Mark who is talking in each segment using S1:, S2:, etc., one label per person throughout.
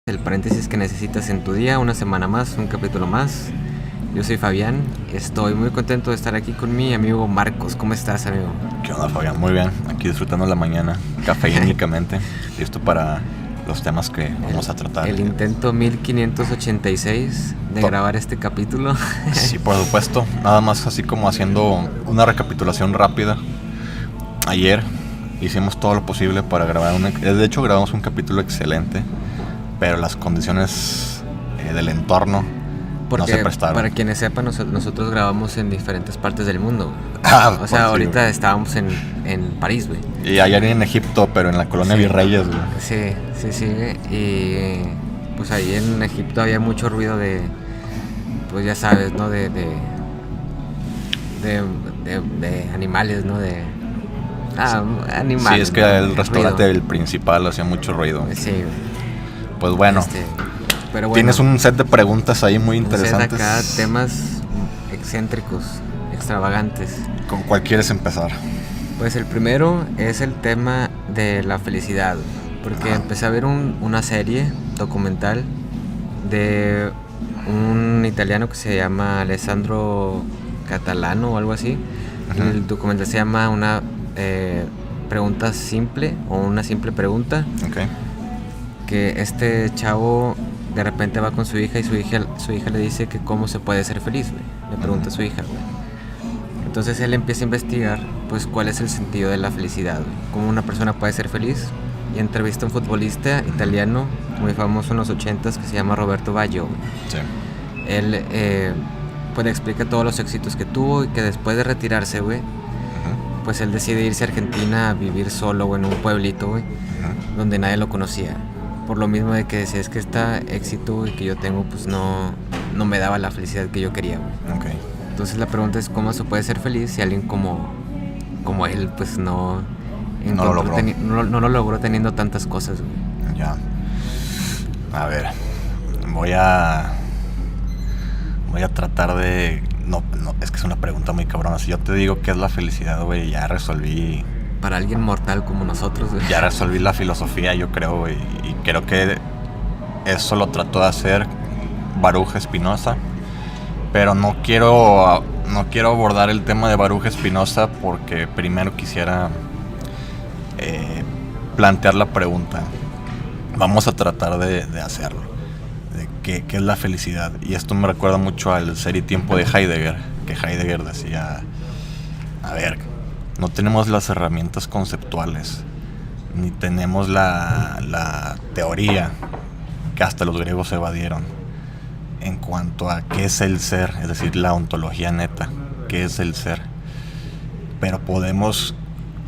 S1: El paréntesis que necesitas en tu día, una semana más, un capítulo más. Yo soy Fabián, estoy muy contento de estar aquí con mi amigo Marcos. ¿Cómo estás, amigo?
S2: ¿Qué onda, Fabián? Muy bien, aquí disfrutando la mañana, cafeínicamente, listo para los temas que vamos a tratar.
S1: El intento 1586 de grabar este capítulo.
S2: Sí, por supuesto, nada más así como haciendo una recapitulación rápida. Ayer hicimos todo lo posible para grabar de hecho grabamos un capítulo excelente, pero las condiciones del entorno
S1: Porque,
S2: no se prestaron.
S1: para quienes sepan, nosotros grabamos en diferentes partes del mundo. O sea,
S2: Sí,
S1: ahorita
S2: güey.
S1: estábamos en París, güey.
S2: Y ayer en Egipto, pero en la colonia Virreyes, güey.
S1: Sí. Y pues ahí en Egipto había mucho ruido de, pues ya sabes, ¿no? De animales, ¿no? Animales.
S2: Sí, es que
S1: ¿no?
S2: el restaurante
S1: Ruido.
S2: del principal hacía mucho ruido.
S1: Sí,
S2: Pues bueno,
S1: pero bueno,
S2: tienes un set de preguntas ahí muy
S1: un set
S2: interesantes.
S1: acá, temas excéntricos, extravagantes.
S2: ¿Con cuál quieres empezar?
S1: Pues el primero es el tema de la felicidad, porque empecé a ver una serie documental de un italiano que se llama Alessandro Catalano o algo así.
S2: Ujú.
S1: El documental se llama una pregunta simple o una simple pregunta,
S2: Ok.
S1: que este chavo de repente va con su hija y su hija le dice que cómo se puede ser feliz, güey. Le pregunta a su hija, güey. Entonces él empieza a investigar, pues, cuál es el sentido de la felicidad, güey. Cómo una persona puede ser feliz. Y entrevista a un futbolista italiano muy famoso en los 80s que se llama Roberto Baggio, güey.
S2: Sí.
S1: Él, pues, le explica todos los éxitos que tuvo y que después de retirarse, güey,
S2: Ujú.
S1: pues él decide irse a Argentina a vivir solo, güey, en un pueblito, güey,
S2: Ujú.
S1: donde nadie lo conocía. Por lo mismo de que decía, es que este éxito, güey, que yo tengo, pues no me daba la felicidad que yo quería, güey.
S2: Ok.
S1: Entonces la pregunta es cómo se puede ser feliz si alguien como él, pues no
S2: No lo logró.
S1: no lo logró teniendo tantas cosas, güey.
S2: Ya. A ver. Voy a tratar de... No, es que es una pregunta muy cabrona. Si yo te digo qué es la felicidad, güey, ya resolví
S1: Para alguien mortal como nosotros, güey.
S2: la filosofía, yo creo, güey. Y creo que eso lo trató de hacer Baruch Spinoza. Pero no quiero abordar el tema de Baruch Spinoza porque primero quisiera plantear la pregunta. Vamos a tratar de hacerlo. De qué es la felicidad. Y esto me recuerda mucho al Ser y Tiempo de Heidegger. Que Heidegger decía, a ver, no tenemos las herramientas conceptuales, ni tenemos la teoría que hasta los griegos evadieron en cuanto a qué es el ser, es decir, la ontología neta, qué es el ser. Pero podemos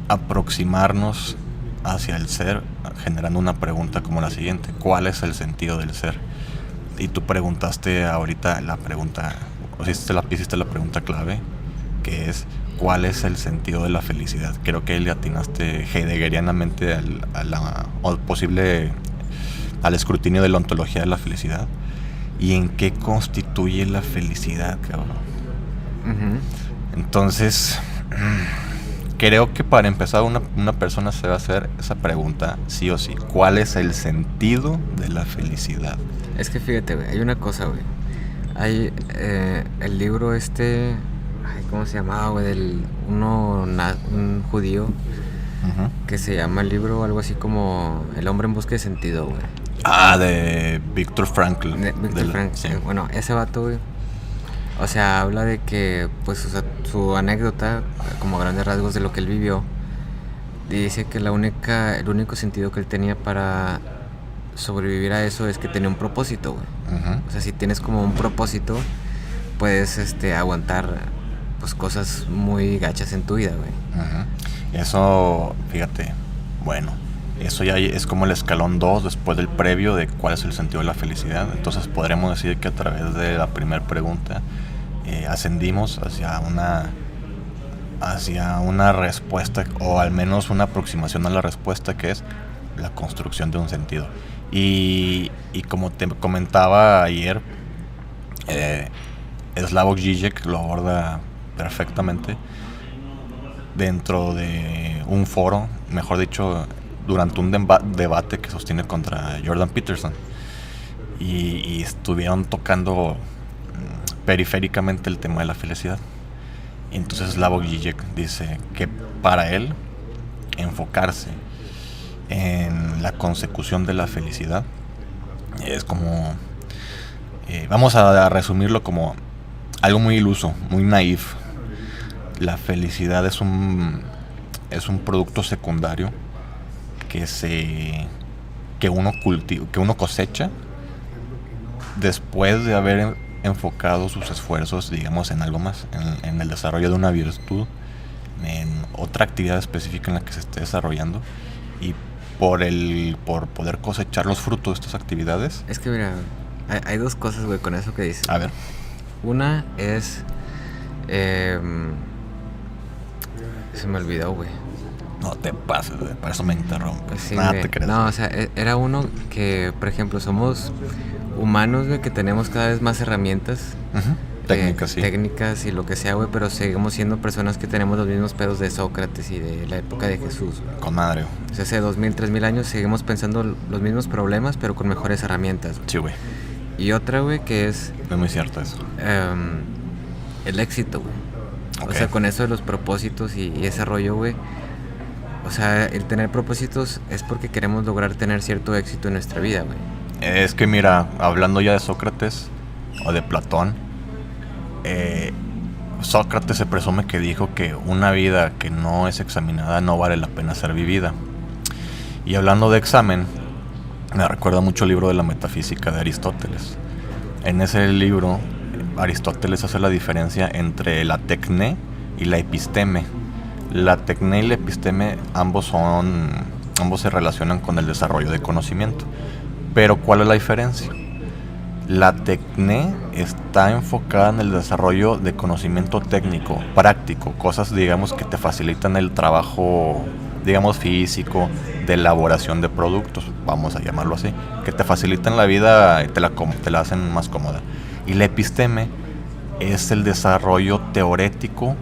S2: aproximarnos hacia el ser generando una pregunta como la siguiente: ¿cuál es el sentido del ser? Y tú preguntaste ahorita la pregunta, o hiciste la pregunta clave, que es ¿cuál es el sentido de la felicidad? Creo que le atinaste heideggerianamente al escrutinio de la ontología de la felicidad. ¿Y en qué constituye la felicidad, cabrón?
S1: Uh-huh.
S2: Entonces, creo que para empezar una persona se va a hacer esa pregunta sí o sí: ¿cuál es el sentido de la felicidad?
S1: Es que fíjate, güey, hay una cosa, güey. Hay el libro ¿cómo se llamaba, güey? Un judío
S2: Uh-huh.
S1: que se llama el libro algo así como El hombre en busca de sentido, güey.
S2: De Viktor Frankl.
S1: Viktor Frankl,
S2: sí.
S1: Bueno, ese vato, güey, o sea, habla de que, pues, o sea, su anécdota, como grandes rasgos de lo que él vivió, dice que el único sentido que él tenía para sobrevivir a eso es que tenía un propósito, güey.
S2: Uh-huh.
S1: O sea, si tienes como un propósito, puedes aguantar, pues, cosas muy gachas en tu vida, güey.
S2: Uh-huh. Eso, fíjate, bueno, eso ya es como el escalón 2 después del previo de cuál es el sentido de la felicidad. Entonces podremos decir que a través de la primera pregunta ascendimos hacia una respuesta, o al menos una aproximación a la respuesta, que es la construcción de un sentido. Y como te comentaba ayer, Slavoj Žižek lo aborda perfectamente dentro de un foro, mejor dicho, durante un debate que sostiene contra Jordan Peterson. y estuvieron tocando periféricamente el tema de la felicidad. Entonces Slavoj Žižek dice que para él enfocarse en la consecución de la felicidad es como, vamos a resumirlo como algo muy iluso, muy naif. La felicidad es un producto secundario que uno cultiva, que uno cosecha después de haber enfocado sus esfuerzos, digamos, en algo más, en el desarrollo de una virtud, en otra actividad específica en la que se esté desarrollando, y por poder cosechar los frutos de estas actividades.
S1: Es que mira, hay dos cosas, güey, con eso que dices.
S2: A ver.
S1: Una es... se me olvidó, güey.
S2: No te pases, güey, para eso me interrumpes.
S1: Sí,
S2: Nada
S1: güey.
S2: te creas.
S1: No, o sea, era uno que, por ejemplo, somos humanos, güey, que tenemos cada vez más herramientas.
S2: Uh-huh. Técnicas, sí.
S1: Técnicas y lo que sea, güey, pero seguimos siendo personas que tenemos los mismos pedos de Sócrates y de la época de Jesús, güey.
S2: Con madre, güey.
S1: O sea, hace 2000, 3000 años seguimos pensando los mismos problemas, pero con mejores herramientas, güey.
S2: Sí, güey.
S1: Y otra, güey, que es...
S2: Es muy cierto eso.
S1: El éxito, güey.
S2: Okay.
S1: O sea, con eso de los propósitos y ese rollo, güey. O sea, el tener propósitos es porque queremos lograr tener cierto éxito en nuestra vida, güey.
S2: Es que mira, hablando ya de Sócrates o de Platón, Sócrates se presume que dijo que una vida que no es examinada no vale la pena ser vivida. Y hablando de examen, me recuerda mucho el libro de la metafísica de Aristóteles. En ese libro, Aristóteles hace la diferencia entre la tecné y la episteme. La tecné y la episteme ambos se relacionan con el desarrollo de conocimiento. Pero ¿cuál es la diferencia? La tecné está enfocada en el desarrollo de conocimiento técnico, práctico, cosas, digamos, que te facilitan el trabajo, digamos, físico, de elaboración de productos, vamos a llamarlo así, que te facilitan la vida y te la hacen más cómoda. Y la episteme es el desarrollo teorético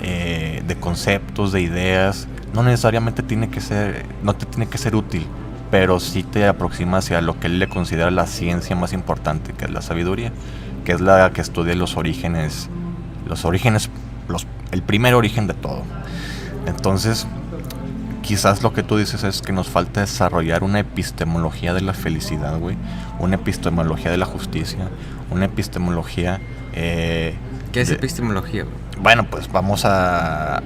S2: de conceptos, de ideas. No necesariamente no te tiene que ser útil, pero sí te aproxima hacia lo que él le considera la ciencia más importante, que es la sabiduría, que es la que estudia los orígenes, el primer origen de todo. Entonces, quizás lo que tú dices es que nos falta desarrollar una epistemología de la felicidad, güey, una epistemología de la justicia, una epistemología...
S1: ¿Qué es epistemología, güey?
S2: Bueno, pues vamos a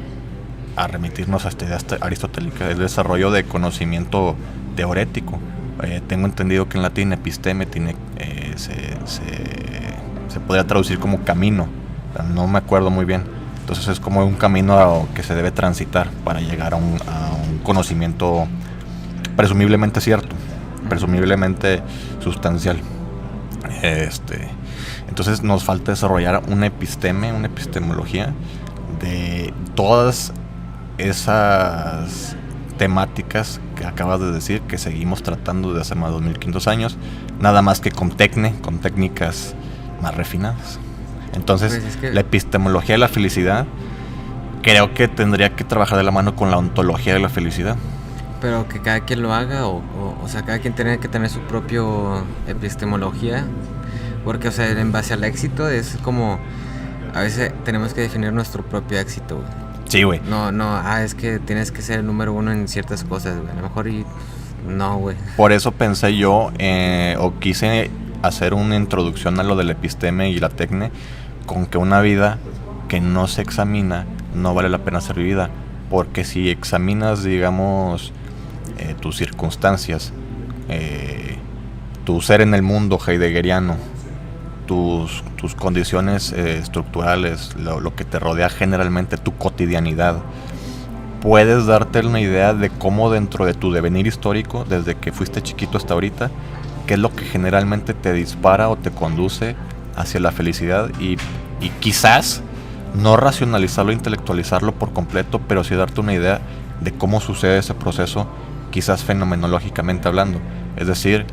S2: remitirnos a esta idea aristotélica, el desarrollo de conocimiento teorético. Tengo entendido que en latín episteme se podría traducir como camino, no me acuerdo muy bien. Entonces es como un camino que se debe transitar para llegar a un conocimiento presumiblemente cierto, presumiblemente sustancial. Entonces nos falta desarrollar una epistemología de todas esas temáticas que acabas de decir, que seguimos tratando desde hace más de 2500 años, nada más que con técnicas más refinadas. Entonces, pues es que la epistemología de la felicidad creo que tendría que trabajar de la mano con la ontología de la felicidad.
S1: Pero que cada quien lo haga, o sea, cada quien tiene que tener su propio epistemología, porque, o sea, en base al éxito es como, a veces tenemos que definir nuestro propio éxito, güey.
S2: Sí, güey.
S1: No, es que tienes que ser el número uno en ciertas cosas, güey. A lo mejor no, güey.
S2: Por eso pensé yo, o quise hacer una introducción a lo del episteme y la tecne, con que una vida que no se examina no vale la pena ser vivida. Porque si examinas, digamos, tus circunstancias, tu ser en el mundo heideggeriano, tus condiciones estructurales, lo que te rodea generalmente, tu cotidianidad, puedes darte una idea de cómo dentro de tu devenir histórico, desde que fuiste chiquito hasta ahorita, qué es lo que generalmente te dispara o te conduce hacia la felicidad, y quizás no racionalizarlo, intelectualizarlo por completo, pero sí darte una idea de cómo sucede ese proceso, quizás fenomenológicamente hablando. Es decir,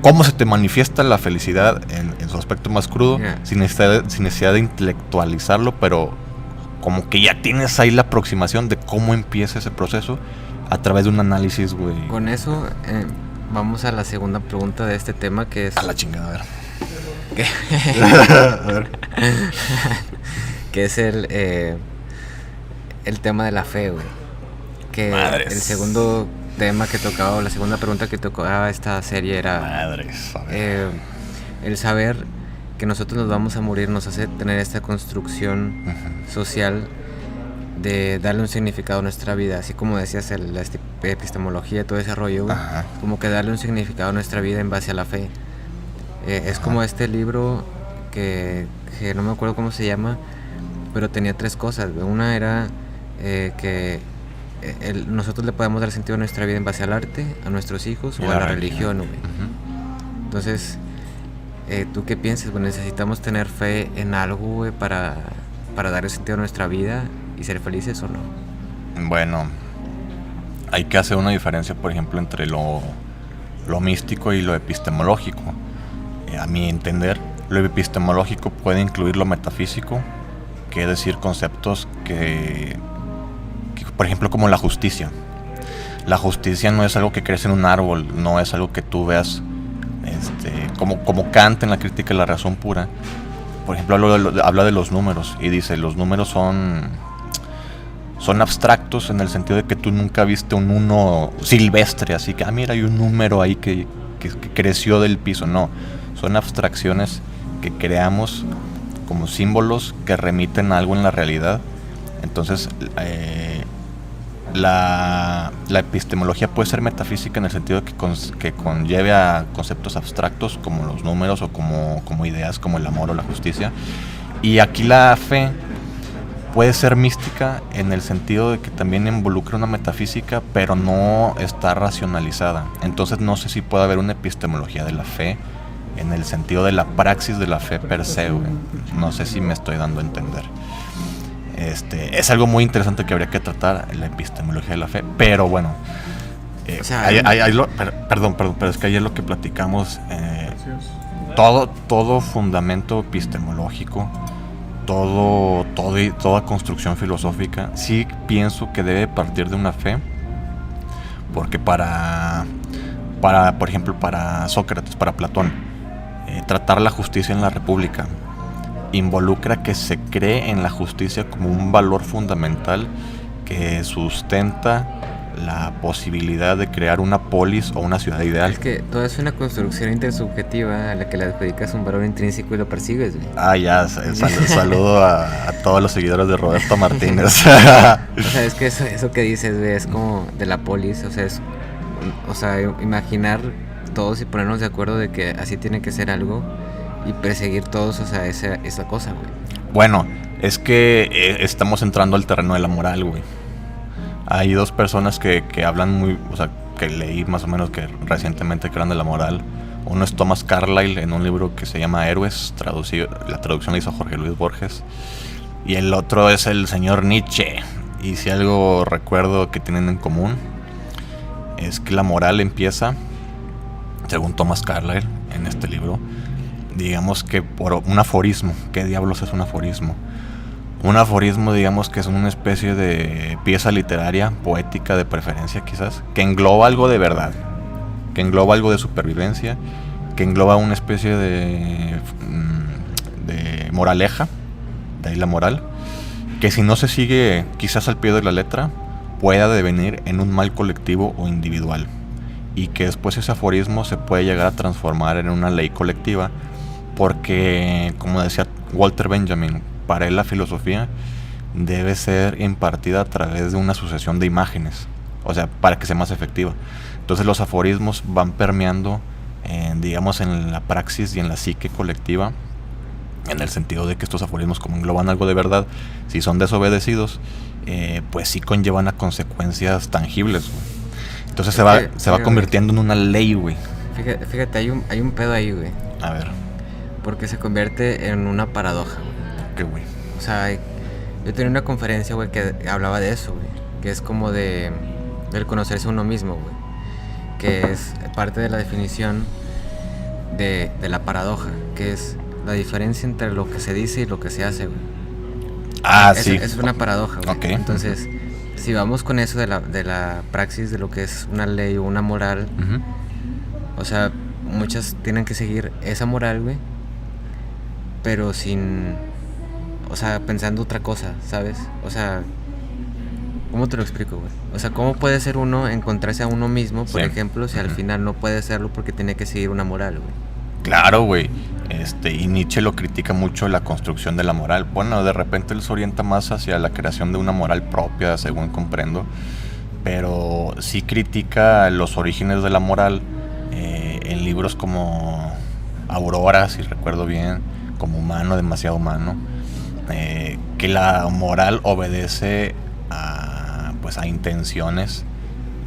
S2: cómo se te manifiesta la felicidad en su aspecto más crudo, sin necesidad de intelectualizarlo, pero como que ya tienes ahí la aproximación de cómo empieza ese proceso a través de un análisis, güey.
S1: Con eso vamos a la segunda pregunta de este tema, que es...
S2: A la chingada, a ver.
S1: A ver. Que es el tema de la fe, güey. Que
S2: Madres.
S1: el segundo tema que tocaba, la segunda pregunta que tocaba esta serie era...
S2: Madres,
S1: el saber que nosotros nos vamos a morir nos hace tener esta construcción social de darle un significado a nuestra vida, así como decías, la epistemología y todo ese rollo, güey, como que darle un significado a nuestra vida en base a la fe. Es como este libro que no me acuerdo cómo se llama, pero tenía 3 cosas, güey. Una era que nosotros le podemos dar sentido a nuestra vida en base al arte, a nuestros hijos o a la religión, güey. Entonces, ¿tú qué piensas? Bueno, ¿necesitamos tener fe en algo, güey, para darle sentido a nuestra vida y ser felices o no?
S2: Bueno, hay que hacer una diferencia, por ejemplo, entre lo místico y lo epistemológico. A mi entender, lo epistemológico puede incluir lo metafísico, que es decir, conceptos que, por ejemplo, como la justicia. La justicia no es algo que crece en un árbol, no es algo que tú veas, como Kant en la crítica de la razón pura. Por ejemplo, habla de los números y dice, los números son abstractos en el sentido de que tú nunca viste un 1 silvestre, así que, mira, hay un número ahí que creció del piso. No, son abstracciones que creamos como símbolos que remiten a algo en la realidad. Entonces, la epistemología puede ser metafísica en el sentido de que conlleve a conceptos abstractos como los números o como ideas como el amor o la justicia. Y aquí la fe puede ser mística en el sentido de que también involucra una metafísica, pero no está racionalizada. Entonces no sé si puede haber una epistemología de la fe en el sentido de la praxis de la fe per se, güey. No sé si me estoy dando a entender. Es algo muy interesante que habría que tratar, la epistemología de la fe, pero bueno,
S1: O sea,
S2: perdón, pero es que ayer lo que platicamos, todo fundamento epistemológico, toda construcción filosófica, sí pienso que debe partir de una fe, porque por ejemplo, para Sócrates, para Platón, tratar la justicia en la República involucra que se cree en la justicia como un valor fundamental que sustenta la posibilidad de crear una polis o una ciudad ideal.
S1: Es que todo es una construcción intersubjetiva a la que le adjudicas un valor intrínseco y lo persigues, güey.
S2: Saludo a todos los seguidores de Roberto Martínez.
S1: O sea, es que eso que dices, güey, es como de la polis, o sea, imaginar todos y ponernos de acuerdo de que así tiene que ser algo y perseguir todos, o sea, esa cosa, güey.
S2: Bueno, es que estamos entrando al terreno de la moral, güey. Hay 2 personas que hablan que leí más o menos que recientemente que hablan de la moral. Uno es Thomas Carlyle en un libro que se llama Héroes, la traducción la hizo Jorge Luis Borges. Y el otro es el señor Nietzsche. Y si algo recuerdo que tienen en común es que la moral empieza, según Thomas Carlyle en este libro, digamos que por un aforismo. ¿Qué diablos es un aforismo? Un aforismo, digamos que es una especie de pieza literaria, poética de preferencia quizás, que engloba algo de verdad, que engloba algo de supervivencia, que engloba una especie de moraleja, de ahí la moral, que si no se sigue quizás al pie de la letra, pueda devenir en un mal colectivo o individual, y que después ese aforismo se puede llegar a transformar en una ley colectiva, porque, como decía Walter Benjamin, para él la filosofía debe ser impartida a través de una sucesión de imágenes, o sea, para que sea más efectiva. Entonces los aforismos van permeando, digamos, en la praxis y en la psique colectiva, en el sentido de que estos aforismos, como engloban algo de verdad, si son desobedecidos, pues sí conllevan a consecuencias tangibles, güey. Entonces se va convirtiendo en una ley, güey.
S1: Fíjate, hay un pedo ahí, güey.
S2: A ver.
S1: Porque se convierte en una paradoja, güey.
S2: ¿Qué, güey?
S1: O sea, yo tenía una conferencia, güey, que hablaba de eso, güey. Que es como del conocerse a uno mismo, güey. Que es parte de la definición de la paradoja. Que es la diferencia entre lo que se dice y lo que se hace, güey.
S2: Sí.
S1: Es una paradoja, güey.
S2: Okay.
S1: Entonces, si vamos con eso de la praxis, de lo que es una ley o una moral, O sea, muchas tienen que seguir esa moral, güey, pero sin, o sea, pensando otra cosa, ¿sabes? O sea, ¿cómo te lo explico, güey? O sea, ¿cómo puede ser uno encontrarse a uno mismo, por ejemplo, si al final no puede serlo porque tiene que seguir una moral, güey?
S2: Claro, güey. Y Nietzsche lo critica mucho la construcción de la moral. Bueno, de repente él se orienta más hacia la creación de una moral propia, según comprendo. Pero sí critica los orígenes de la moral en libros como Aurora, si recuerdo bien, como Humano, demasiado humano. Que la moral obedece a, pues, a intenciones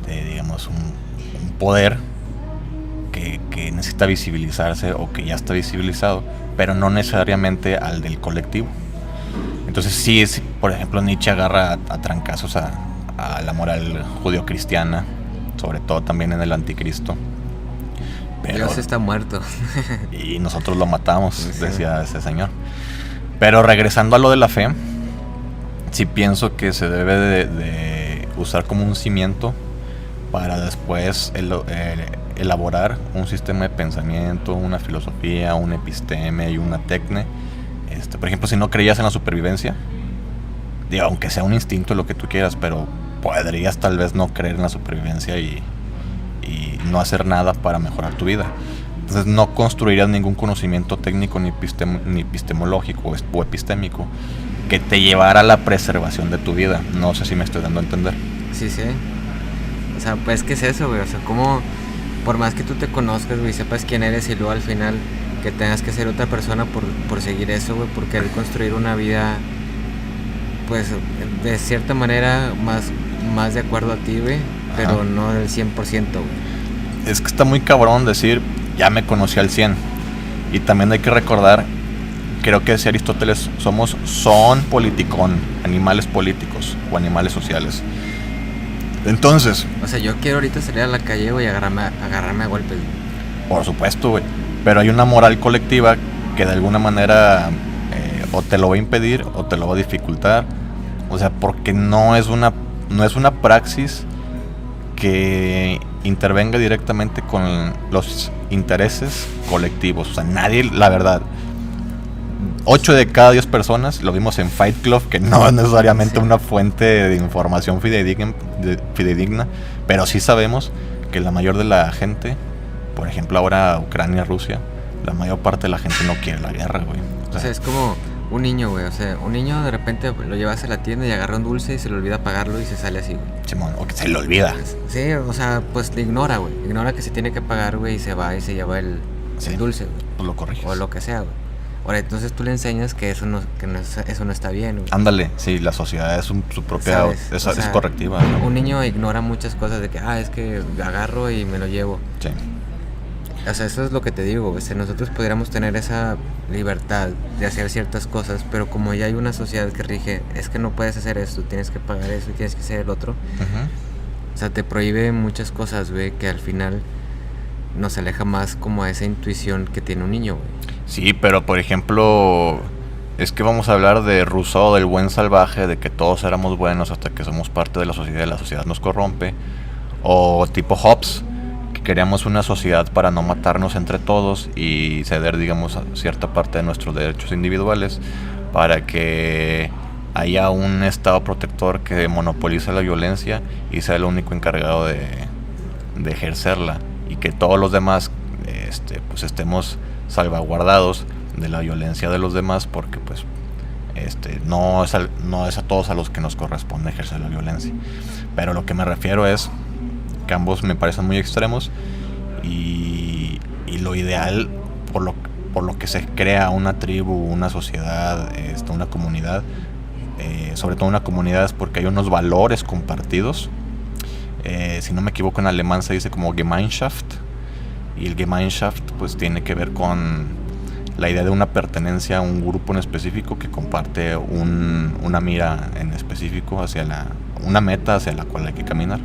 S2: de, digamos, un poder que necesita visibilizarse o que ya está visibilizado, pero no necesariamente al del colectivo. Entonces sí, por ejemplo, Nietzsche agarra a trancazos a la moral judio-cristiana, sobre todo también en el Anticristo.
S1: Pero Dios está muerto.
S2: Y nosotros lo matamos, sí, decía ese señor. Pero regresando a lo de la fe, sí pienso que se debe de usar como un cimiento para después elaborar un sistema de pensamiento, una filosofía, una episteme y una tecne. Por ejemplo, si no creías en la supervivencia, digo, aunque sea un instinto, lo que tú quieras, pero podrías tal vez no creer en la supervivencia y no hacer nada para mejorar tu vida. Entonces no construirías ningún conocimiento técnico ni epistemológico o epistémico que te llevara a la preservación de tu vida. No sé si me estoy dando a entender.
S1: Sí, sí. O sea, pues, ¿qué es eso, güey? O sea, ¿cómo, por más que tú te conozcas, güey, sepas quién eres y luego al final que tengas que ser otra persona por seguir eso, güey, por querer construir una vida, pues, de cierta manera más de acuerdo a ti, güey, pero no del 100%, güey?
S2: Es que está muy cabrón decir, ya me conocí al 100. Y también hay que recordar, creo que decía Aristóteles, son politicón, animales políticos o animales sociales. Entonces,
S1: o sea, yo quiero ahorita salir a la calle, güey, y agarrarme a golpes, güey.
S2: Por supuesto, güey. Pero hay una moral colectiva que de alguna manera o te lo va a impedir o te lo va a dificultar. O sea, porque no es una praxis que intervenga directamente con los intereses colectivos. O sea, nadie, la verdad, 8 de cada 10 personas, lo vimos en Fight Club, que no es necesariamente una fuente de información fidedigna, pero sí sabemos que la mayor de la gente, por ejemplo ahora Ucrania, Rusia, la mayor parte de la gente no quiere la guerra, güey.
S1: O sea, es como un niño, güey. O sea, un niño de repente lo llevas a la tienda y agarra un dulce y se le olvida pagarlo y se sale así, güey.
S2: Simón, o que se le olvida.
S1: Sí, o sea, pues le ignora, güey. Ignora que se tiene que pagar, güey, y se va y se lleva el dulce, güey.
S2: Pues lo corriges.
S1: O lo que sea, güey. Ahora, entonces tú le enseñas que eso no está bien, güey.
S2: Ándale, sí, la sociedad es su propia, es correctiva, ¿no?
S1: Un niño ignora muchas cosas de que, es que agarro y me lo llevo.
S2: Sí.
S1: O sea, eso es lo que te digo, güey. Si nosotros pudiéramos tener esa libertad de hacer ciertas cosas, pero como ya hay una sociedad que rige, es que no puedes hacer esto, tienes que pagar eso, tienes que hacer el otro. O sea, te prohíbe muchas cosas, güey, que al final nos aleja más como a esa intuición que tiene un niño, güey.
S2: Sí, pero por ejemplo, es que vamos a hablar de Rousseau, del buen salvaje, de que todos éramos buenos hasta que somos parte de la sociedad nos corrompe, o tipo Hobbes, que queríamos una sociedad para no matarnos entre todos y ceder, digamos, a cierta parte de nuestros derechos individuales para que haya un estado protector que monopolice la violencia y sea el único encargado de ejercerla, y que todos los demás pues estemos salvaguardados de la violencia de los demás, porque pues no es a todos a los que nos corresponde ejercer la violencia. Pero lo que me refiero es que ambos me parecen muy extremos, y lo ideal por lo que se crea una tribu, una sociedad, una comunidad, sobre todo una comunidad, es porque hay unos valores compartidos. Si no me equivoco, en alemán se dice como Gemeinschaft, y el Gemeinschaft pues tiene que ver con la idea de una pertenencia a un grupo en específico que comparte una mira en específico una meta hacia la cual hay que caminar.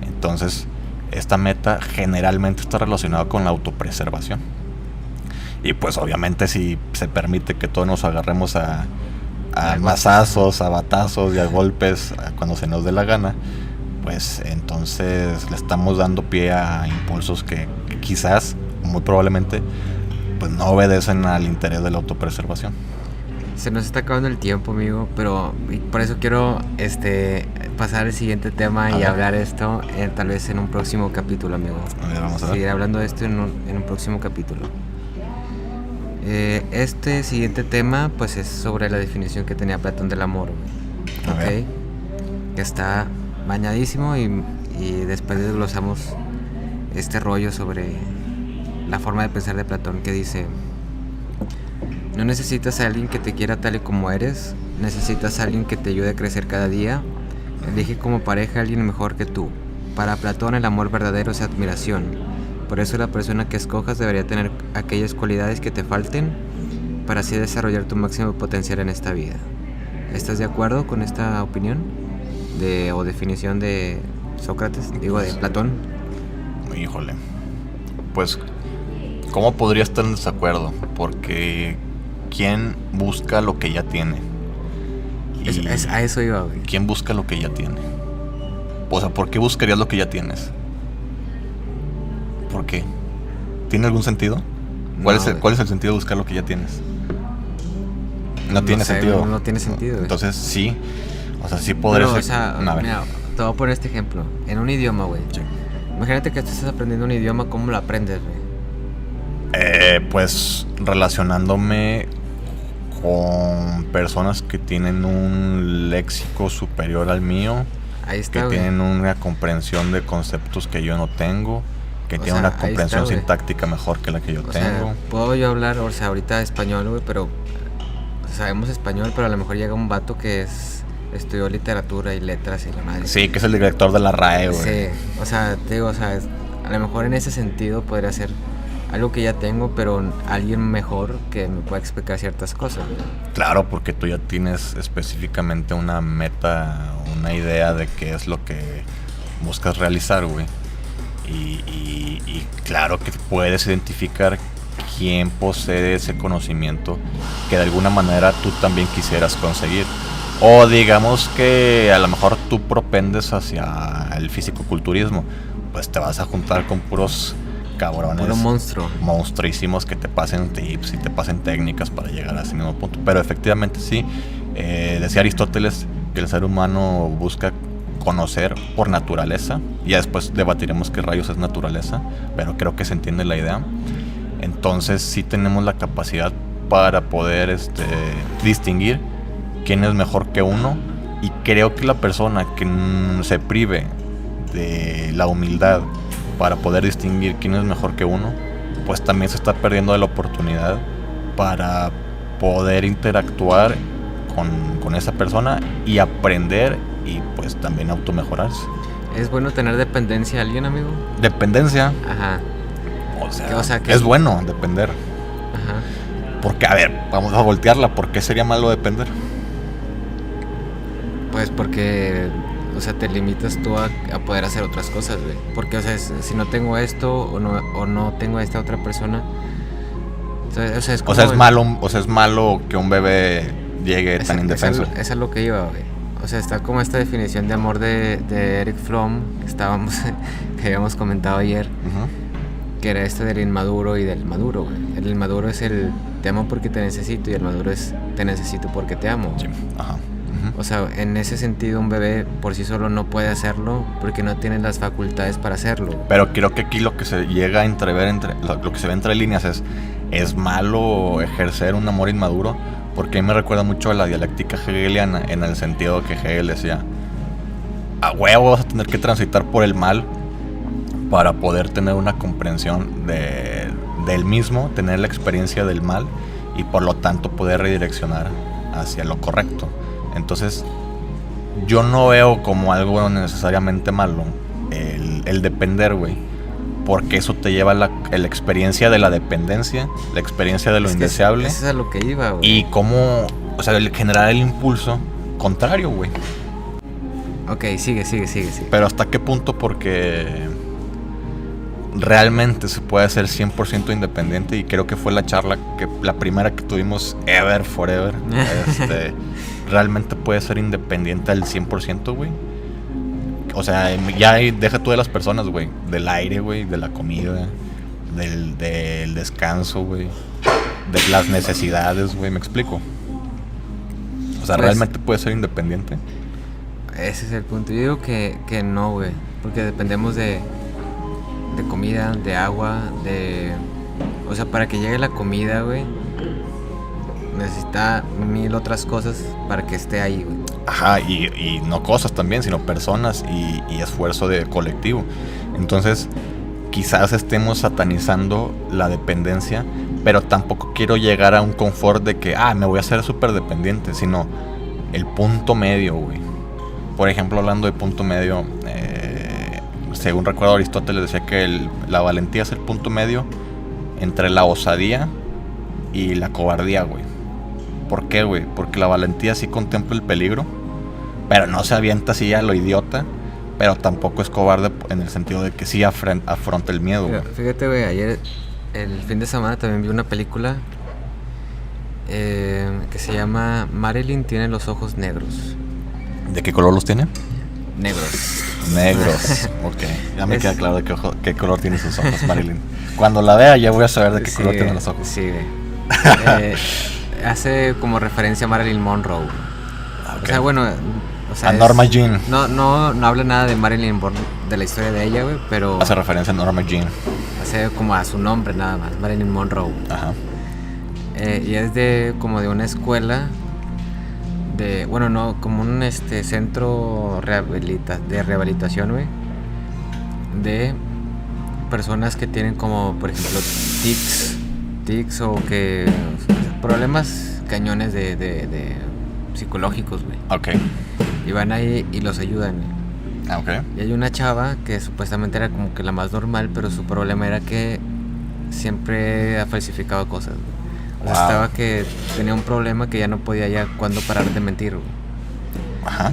S2: Entonces, esta meta generalmente está relacionada con la autopreservación. Y pues obviamente si se permite que todos nos agarremos a mazazos, a batazos y a golpes cuando se nos dé la gana, pues entonces le estamos dando pie a impulsos que quizás, muy probablemente, pues no obedecen al interés de la autopreservación.
S1: Se nos está acabando el tiempo, amigo, pero por eso quiero pasar al siguiente tema y hablar esto tal vez en un próximo capítulo, amigo.
S2: A ver, vamos a ver.
S1: Seguir hablando de esto en un próximo capítulo. Este siguiente tema pues es sobre la definición que tenía Platón del amor,
S2: A ver.
S1: ¿ok? Que está bañadísimo y después desglosamos este rollo sobre la forma de pensar de Platón, que dice: no necesitas a alguien que te quiera tal y como eres, necesitas a alguien que te ayude a crecer cada día. Elige como pareja a alguien mejor que tú. Para Platón el amor verdadero es admiración. Por eso la persona que escojas debería tener aquellas cualidades que te falten para así desarrollar tu máximo potencial en esta vida. ¿Estás de acuerdo con esta opinión o definición de Sócrates, de Platón?
S2: Híjole, pues, ¿cómo podría estar en desacuerdo? Porque ¿quién busca lo que ya tiene?
S1: A eso iba, güey.
S2: ¿Quién busca lo que ya tiene? O sea, ¿por qué buscarías lo que ya tienes? ¿Por qué? ¿Tiene algún sentido? ¿Cuál es el sentido de buscar lo que ya tienes? No tiene sentido.
S1: No tiene sentido, güey.
S2: Entonces sí, o sea, sí podría ser.
S1: O sea, mira, te voy a poner este ejemplo. En un idioma, güey.
S2: Sí.
S1: Imagínate que tú estás aprendiendo un idioma, ¿cómo lo aprendes, güey?
S2: Pues relacionándome con personas que tienen un léxico superior al mío,
S1: Ahí está,
S2: que
S1: güey.
S2: tienen una comprensión de conceptos que yo no tengo, que tienen una comprensión sintáctica mejor que la que yo tengo.
S1: Sea, puedo yo hablar, o sea, ahorita español, güey, pero sabemos español, pero a lo mejor llega un vato que estudió literatura y letras y la madre.
S2: Sí, que es el director de la RAE, güey.
S1: Sí, o sea, te digo, o sea, a lo mejor en ese sentido podría ser algo que ya tengo, pero alguien mejor que me pueda explicar ciertas cosas, güey.
S2: Claro, porque tú ya tienes específicamente una meta, una idea de qué es lo que buscas realizar, güey. Y claro que puedes identificar quién posee ese conocimiento que de alguna manera tú también quisieras conseguir. O digamos que a lo mejor tú propendes hacia el fisicoculturismo, pues te vas a juntar con puros cabrones,
S1: puro monstruo,
S2: monstruísimos que te pasen tips y te pasen técnicas para llegar a ese mismo punto. Pero efectivamente sí, decía Aristóteles que el ser humano busca conocer por naturaleza. Ya después debatiremos qué rayos es naturaleza, pero creo que se entiende la idea. Entonces sí tenemos la capacidad para poder distinguir quién es mejor que uno, y creo que la persona que se prive de la humildad para poder distinguir quién es mejor que uno, pues también se está perdiendo de la oportunidad para poder interactuar con esa persona y aprender y pues también automejorarse.
S1: ¿Es bueno tener dependencia a alguien, amigo?
S2: Dependencia.
S1: Ajá.
S2: O sea, es bueno depender.
S1: Ajá.
S2: Porque, a ver, vamos a voltearla. ¿Por qué sería malo depender?
S1: Pues porque, o sea, te limitas tú a poder hacer otras cosas, güey. Porque, o sea, si no tengo esto o no tengo a esta otra persona, o sea, es como
S2: es malo que un bebé llegue tan indefenso.
S1: Eso es lo que iba, güey. O sea, está como esta definición de amor de Eric Fromm que habíamos comentado ayer, que era esto del inmaduro y del maduro, güey. El inmaduro es el te amo porque te necesito, y el maduro es te necesito porque te amo.
S2: Sí. Ajá.
S1: O sea, en ese sentido un bebé por sí solo no puede hacerlo porque no tiene las facultades para hacerlo.
S2: Pero creo que aquí lo que se llega a entrever, lo que se ve entre líneas es malo ejercer un amor inmaduro, porque a mí me recuerda mucho a la dialéctica hegeliana, en el sentido que Hegel decía: a huevo vas a tener que transitar por el mal para poder tener una comprensión del mismo, tener la experiencia del mal y por lo tanto poder redireccionar hacia lo correcto. Entonces yo no veo como algo necesariamente malo el depender, güey, porque eso te lleva a la experiencia de la dependencia, la experiencia de lo indeseable.
S1: Eso es a lo que iba, güey.
S2: Y cómo, o sea, generar el impulso contrario, güey.
S1: Ok, sigue.
S2: Pero ¿hasta qué punto? Porque realmente se puede ser 100% independiente, y creo que fue la primera que tuvimos ever, forever. Realmente puede ser independiente al 100%, güey. O sea, ya deja tú de las personas, güey, del aire, güey, de la comida, del descanso, güey, de las necesidades, güey, ¿me explico? O sea,
S1: Pues,
S2: ¿realmente puede ser independiente?
S1: ese es el punto. Yo digo que no, güey. Porque dependemos de comida, de agua, O sea, para que llegue la comida, güey, necesita 1000 otras cosas para que esté ahí, güey.
S2: Ajá, y no cosas también, sino personas y esfuerzo de colectivo. Entonces, quizás estemos satanizando la dependencia, pero tampoco quiero llegar a un confort de que, me voy a hacer súper dependiente, sino el punto medio, güey. Por ejemplo, hablando de punto medio, según recuerdo Aristóteles decía que la valentía es el punto medio entre la osadía y la cobardía, güey. ¿Por qué, güey? Porque la valentía sí contempla el peligro, pero no se avienta así a lo idiota, pero tampoco es cobarde en el sentido de que sí afronta el miedo, güey.
S1: Fíjate, güey, ayer, el fin de semana, también vi una película que se llama Marilyn tiene los ojos negros.
S2: ¿De qué color los tiene?
S1: Negros.
S2: Negros, ok. Ya me queda claro de qué color tiene sus ojos, Marilyn. Cuando la vea ya voy a saber de qué color tienen los ojos.
S1: Sí, güey. Hace como referencia a Marilyn Monroe.
S2: Okay.
S1: O sea, bueno, o sea,
S2: a Norma Jean.
S1: No habla nada de Marilyn Monroe, de la historia de ella, güey, pero
S2: hace referencia a Norma Jean.
S1: Hace como a su nombre nada más, Marilyn Monroe.
S2: Ajá.
S1: Y es como de una escuela como un centro de rehabilitación, güey, de personas que tienen como, por ejemplo, tics o que problemas cañones de psicológicos, güey.
S2: Ok.
S1: Y van ahí y los ayudan, güey.
S2: Ok.
S1: Y hay una chava que supuestamente era como que la más normal, pero su problema era que siempre ha falsificado cosas, güey. O sea, estaba que tenía un problema que ya no podía ya cuándo parar de mentir, güey.
S2: Ajá.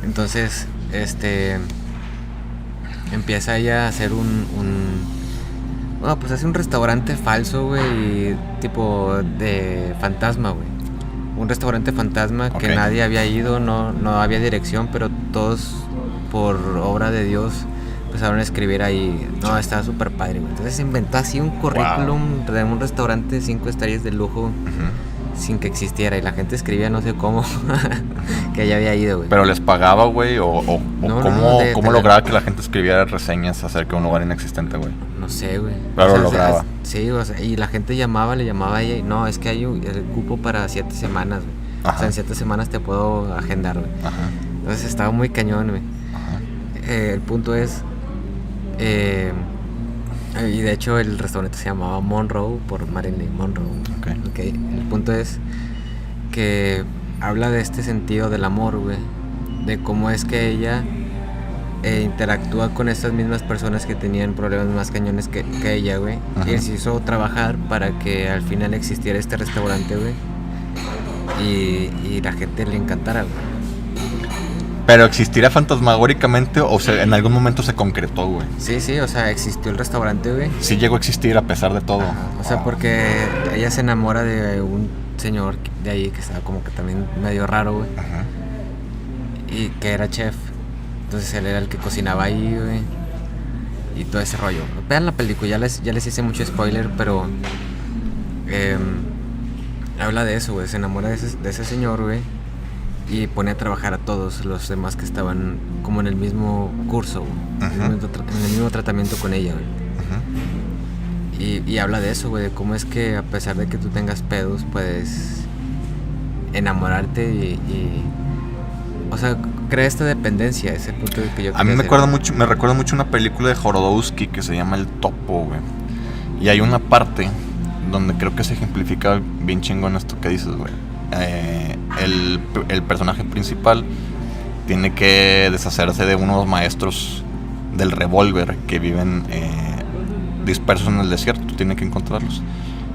S1: Entonces, empieza ella a hacer pues hace un restaurante falso, güey, tipo de fantasma, güey. Un restaurante fantasma que nadie había ido, no había dirección, pero todos, por obra de Dios, empezaron a escribir ahí. No, estaba súper padre, güey. Entonces inventó así un currículum de un restaurante de 5 estrellas de lujo, sin que existiera. Y la gente escribía no sé cómo que ella había ido, güey.
S2: ¿Pero les pagaba, güey? ¿O cómo lograba que la gente escribiera reseñas acerca de un lugar inexistente, güey?
S1: No sé, güey.
S2: Pero lo lograba.
S1: Sí, o sea, y la gente le llamaba a ella y no, es que hay un cupo para 7 semanas, güey.
S2: Ajá.
S1: O sea, en 7 semanas te puedo agendar, güey.
S2: Ajá.
S1: Entonces estaba muy cañón, güey. El punto es... y de hecho el restaurante se llamaba Monroe por Marilyn Monroe. Okay. El punto es que habla de este sentido del amor, güey. De cómo es que ella interactúa con estas mismas personas que tenían problemas más cañones que ella, güey. Y se hizo trabajar para que al final existiera este restaurante, güey. Y la gente le encantara, güey.
S2: ¿Pero existirá fantasmagóricamente o sea, en algún momento se concretó, güey?
S1: Sí, o sea, existió el restaurante, güey.
S2: Sí llegó a existir a pesar de todo.
S1: Ajá, o sea, porque ella se enamora de un señor de ahí que estaba como que también medio raro, güey.
S2: Ajá.
S1: Y que era chef. Entonces él era el que cocinaba ahí, güey. Y todo ese rollo. Vean la película, ya les hice mucho spoiler, pero... habla de eso, güey. Se enamora de ese señor, güey. Y pone a trabajar a todos los demás que estaban como en el mismo curso, güey. En el mismo tratamiento con ella, güey. Y habla de eso, güey, de cómo es que a pesar de que tú tengas pedos, puedes enamorarte y o sea, crea esta dependencia, ese punto que yo...
S2: A mí me recuerda mucho una película de Jodorowsky que se llama El Topo, güey. Y hay una parte donde creo que se ejemplifica bien chingón esto que dices, güey. El personaje principal tiene que deshacerse de unos maestros del revólver que viven dispersos en el desierto. Tiene que encontrarlos.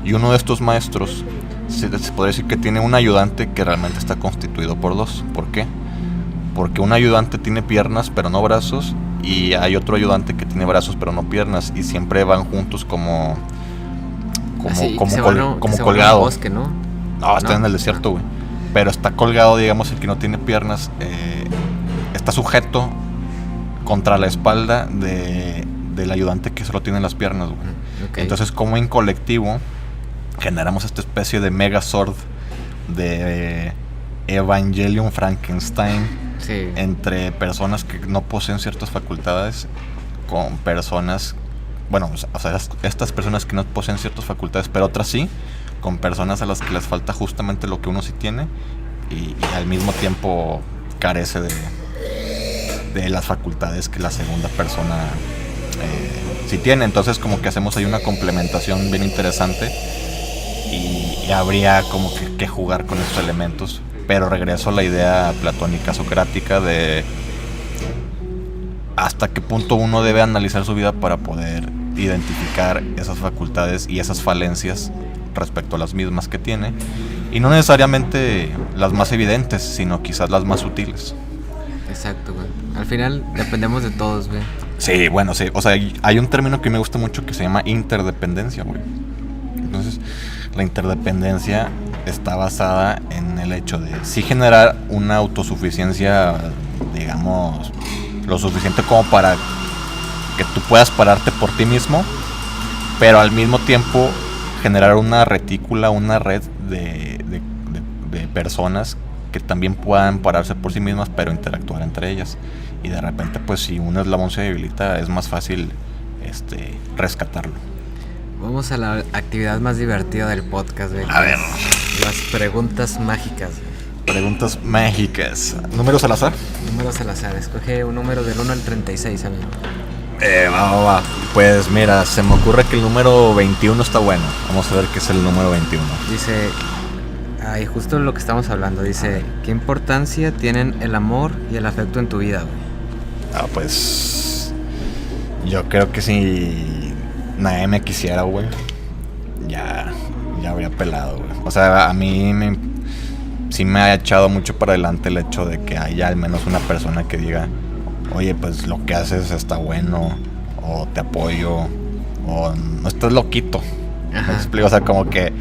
S2: Y uno de estos maestros se podría decir que tiene un ayudante que realmente está constituido por dos. ¿Por qué? Porque un ayudante tiene piernas pero no brazos, y hay otro ayudante que tiene brazos pero no piernas, y siempre van juntos como colgado.
S1: Bosque, ¿no?
S2: No, está en el desierto, güey. Pero está colgado, digamos, el que no tiene piernas. Está sujeto contra la espalda del ayudante que solo tiene las piernas, güey.
S1: Okay.
S2: Entonces, como en colectivo generamos esta especie de Megazord de Evangelion Frankenstein,
S1: sí,
S2: entre personas que no poseen ciertas facultades con personas, bueno, o sea, estas personas que no poseen ciertas facultades, pero otras sí, con personas a las que les falta justamente lo que uno sí tiene y al mismo tiempo carece de las facultades que la segunda persona sí tiene. Entonces como que hacemos ahí una complementación bien interesante y habría como que jugar con estos elementos. Pero regreso a la idea platónica socrática de hasta qué punto uno debe analizar su vida para poder identificar esas facultades y esas falencias respecto a las mismas que tiene, y no necesariamente las más evidentes, sino quizás las más sutiles.
S1: Exacto, güey. Al final dependemos de todos, güey.
S2: Sí, bueno, sí. O sea, hay un término que me gusta mucho que se llama interdependencia, güey. Entonces, la interdependencia está basada en el hecho de sí generar una autosuficiencia, digamos, lo suficiente como para que tú puedas pararte por ti mismo, pero al mismo tiempo generar una retícula, una red de personas que también puedan pararse por sí mismas, pero interactuar entre ellas. Y de repente, pues si un eslabón se debilita, es más fácil rescatarlo.
S1: Vamos a la actividad más divertida del podcast, güey.
S2: A ver.
S1: Las preguntas mágicas, güey.
S2: Preguntas mágicas. ¿Números al azar?
S1: Números al azar. Escoge un número del 1 al 36, amigo.
S2: Va. Pues mira, se me ocurre que el número 21 está bueno. Vamos a ver qué es el número 21.
S1: Dice... Ay, justo lo que estamos hablando. Dice... ¿Qué importancia tienen el amor y el afecto en tu vida, güey?
S2: Pues... Yo creo que si nadie me quisiera, güey, ya habría pelado, güey. O sea, a mí sí me ha echado mucho para adelante el hecho de que haya al menos una persona que diga, oye, pues lo que haces está bueno, o te apoyo, o no estás loquito.
S1: Ajá.
S2: ¿Me explico? O sea, como que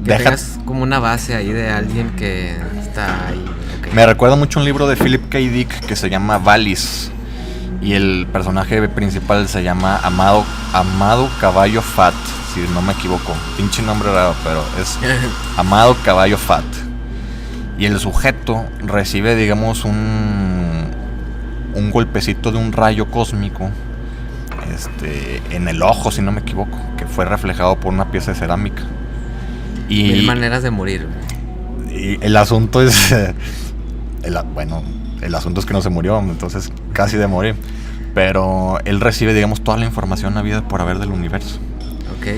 S1: tengas como una base ahí de alguien que está ahí. Okay.
S2: Me recuerda mucho un libro de Philip K. Dick que se llama Valis, y el personaje principal se llama Amado Caballo Fat, si no me equivoco. Pinche nombre raro, pero es Amado Caballo Fat. Y el sujeto recibe, digamos, un golpecito de un rayo cósmico en el ojo, si no me equivoco, que fue reflejado por una pieza de cerámica. Y
S1: 1000 maneras de morir.
S2: Y el asunto es el asunto es que no se murió, entonces casi de morir. Pero él recibe, digamos, toda la información habida por haber del universo.
S1: Ok.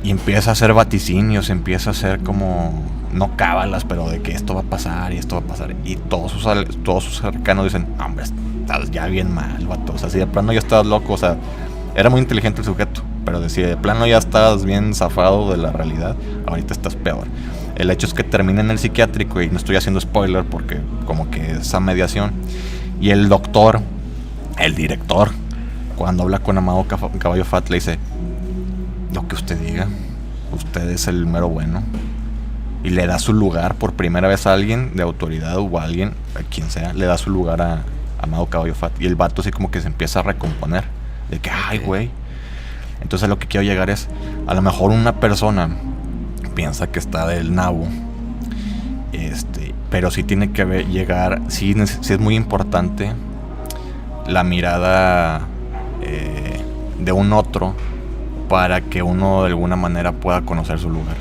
S2: Y empieza a hacer vaticinios, empieza a hacer como, no cábalas, pero de que esto va a pasar y esto va a pasar. Y todos sus cercanos dicen, hombre, estás ya bien mal, vato. O sea, si de plano ya estabas loco, o sea, era muy inteligente el sujeto, pero si de plano ya estabas bien zafado de la realidad, ahorita estás peor. El hecho es que termina en el psiquiátrico, y no estoy haciendo spoiler porque como que esa mediación. Y el doctor, el director, cuando habla con Amado Caballo Fat, le dice, lo que usted diga, usted es el mero bueno. Y le da su lugar por primera vez a alguien de autoridad, o a alguien, a quien sea, le da su lugar a Amado Caballo Fat. Y el vato así como que se empieza a recomponer, de que, ay, güey. Entonces lo que quiero llegar es, a lo mejor una persona piensa que está del nabo, pero sí tiene que llegar, sí es muy importante la mirada de un otro, para que uno de alguna manera pueda conocer su lugar.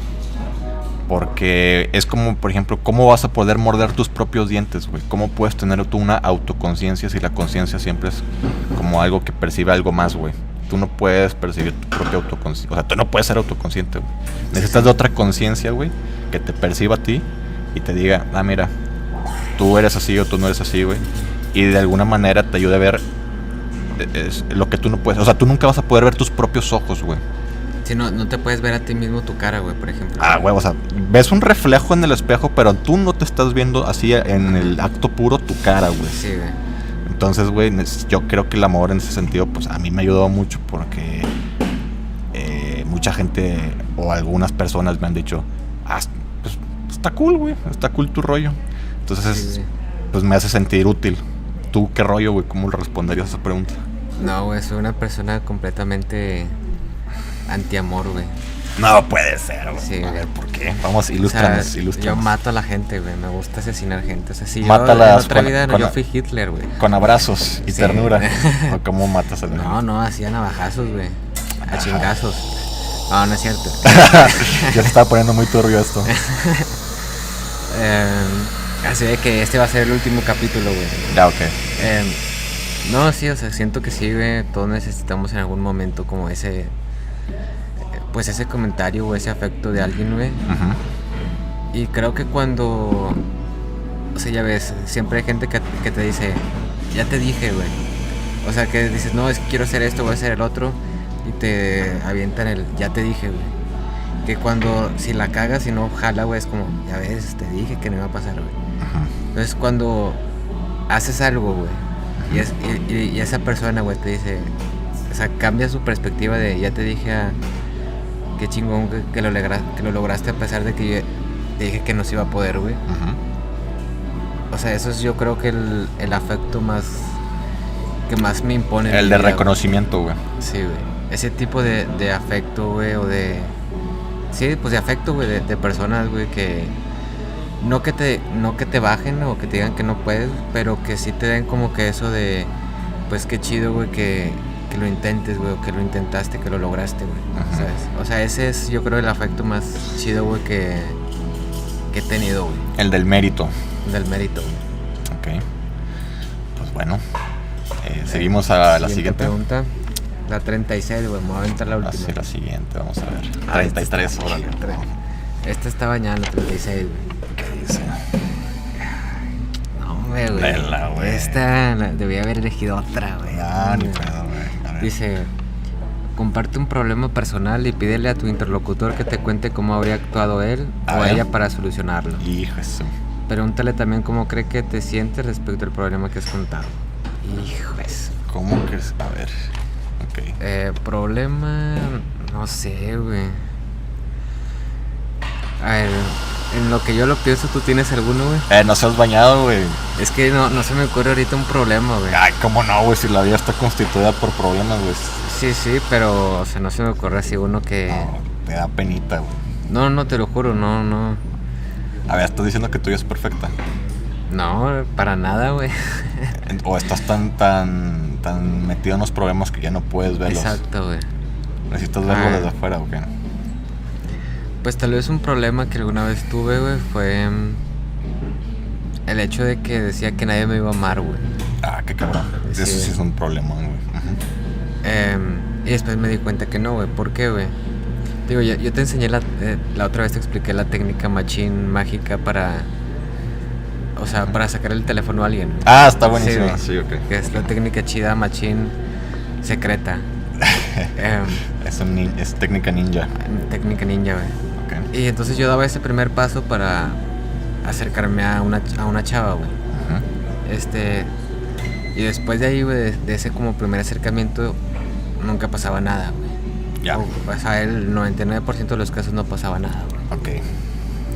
S2: Porque es como, por ejemplo, ¿cómo vas a poder morder tus propios dientes, güey? ¿Cómo puedes tener tú una autoconciencia si la conciencia siempre es como algo que percibe algo más, güey? Tú no puedes percibir tu propia autoconciencia. O sea, tú no puedes ser autoconsciente, güey. Necesitas de otra conciencia, güey, que te perciba a ti y te diga, ah, mira, tú eres así o tú no eres así, güey. Y de alguna manera te ayude a ver lo que tú no puedes. O sea, tú nunca vas a poder ver tus propios ojos, güey.
S1: Si no te puedes ver a ti mismo tu cara, güey, por ejemplo.
S2: Ah, güey, o sea, ves un reflejo en el espejo, pero tú no te estás viendo así en el acto puro tu cara, güey.
S1: Sí, güey.
S2: Entonces, güey, yo creo que el amor en ese sentido, pues a mí me ayudó mucho, porque mucha gente o algunas personas me han dicho, pues está cool, güey, está cool tu rollo. Entonces, sí, pues me hace sentir útil. ¿Tú qué rollo, güey? ¿Cómo responderías a esa pregunta?
S1: No, güey, soy una persona completamente antiamor, güey.
S2: No puede ser, güey.
S1: Sí,
S2: a
S1: güey.
S2: ver, ¿por qué? Vamos,
S1: O sea,
S2: ilústranos.
S1: yo mato a la gente, güey. Me gusta asesinar gente. O sea, si
S2: Mátalas
S1: yo en otra
S2: con-
S1: vida
S2: con-
S1: yo fui Hitler, güey.
S2: Con abrazos y
S1: Sí.
S2: ternura. ¿O cómo matas al
S1: No, no, hacía navajazos, güey. A chingazos. No, no es cierto.
S2: Ya se estaba poniendo muy turbio esto.
S1: Así de que este va a ser el último capítulo, güey.
S2: Ya, ok.
S1: No, sí, o sea, siento que sí, güey. Todos necesitamos en algún momento como ese... Pues ese comentario o ese afecto de alguien, güey.
S2: Ujú.
S1: Y creo que cuando... O sea, ya ves, siempre hay gente que te dice, ya te dije, güey. O sea, que dices, no, es que quiero hacer esto, voy a hacer el otro. Y te avientan el, ya te dije, güey. Que cuando, si la cagas y no jala, güey, es como, ya ves, te dije que no iba a pasar, güey.
S2: Ujú.
S1: Entonces cuando haces algo, güey, y esa persona, güey, te dice, o sea, cambia su perspectiva de, ya te dije, qué chingón que lo lograste a pesar de que yo te dije que no se iba a poder, güey.
S2: Ujú.
S1: O sea, eso es yo creo que el afecto más, que más me impone. en
S2: El
S1: mi
S2: de
S1: vida,
S2: reconocimiento, güey.
S1: güey. Sí, güey. Ese tipo de afecto, güey, o de... Sí, pues de afecto, güey, de personas, güey, que... No que te bajen o que te digan que no puedes, pero que sí te den como que eso de... Pues qué chido, güey, que lo intentes, güey, o que lo intentaste, que lo lograste, güey,
S2: Ajá.
S1: ¿sabes? O sea, ese es yo creo el afecto más chido, güey, que he tenido, güey,
S2: El del mérito.
S1: del mérito, güey.
S2: Ok. Pues bueno. Seguimos a la siguiente.
S1: Pregunta. La 36, güey, me voy a aventar la última.
S2: Así, la siguiente, vamos a ver.
S1: Ah,
S2: 33,
S1: esta está-
S2: órale.
S1: Esta está bañada, la 36, güey.
S2: ¿Qué dice?
S1: No, güey.
S2: Vela, güey.
S1: Esta debía haber elegido otra, güey.
S2: Ah, ni pedo, güey. A ver.
S1: Dice, comparte un problema personal y pídele a tu interlocutor que te cuente cómo habría actuado él
S2: A
S1: o
S2: ver.
S1: ella para solucionarlo.
S2: Hijo eso.
S1: Pregúntale también cómo cree que te sientes respecto al problema que has contado. Hijo eso.
S2: ¿Cómo que es? A ver. Ok.
S1: Problema, no sé, güey. A ver, en lo que yo lo pienso, ¿tú tienes alguno, güey?
S2: No seas bañado, güey.
S1: Es que no se me ocurre ahorita un problema, güey.
S2: Ay, cómo no, güey. Si la vida está constituida por problemas, güey.
S1: Sí, pero, o sea, no se me ocurre así uno que...
S2: No, te da penita, güey.
S1: No, te lo juro, no.
S2: A ver, estás diciendo que tu vida es perfecta.
S1: No, para nada, güey.
S2: O estás tan metido en los problemas que ya no puedes verlos.
S1: Exacto, güey.
S2: Necesitas verlo desde afuera, ¿o qué?
S1: Pues tal vez un problema que alguna vez tuve, güey, fue el hecho de que decía que nadie me iba a amar, güey.
S2: Ah, qué cabrón.
S1: Sí.
S2: Eso sí es un problema, güey. Ujú.
S1: Y después me di cuenta que no, güey. ¿Por qué, güey? Digo, yo te enseñé la otra vez te expliqué la técnica machín mágica para... O sea, para sacar el teléfono a alguien, güey.
S2: Ah, está buenísimo.
S1: güey.
S2: Sí, ok.
S1: Que es la técnica chida machín secreta.
S2: Es técnica ninja.
S1: Técnica ninja, güey.
S2: Ok.
S1: Y entonces yo daba ese primer paso para acercarme a una chava, güey.
S2: Ujú.
S1: Y después de ahí, güey, de ese como primer acercamiento, nunca pasaba nada, güey.
S2: Ya.
S1: O sea, el 99% de los casos no pasaba nada, güey.
S2: Ok.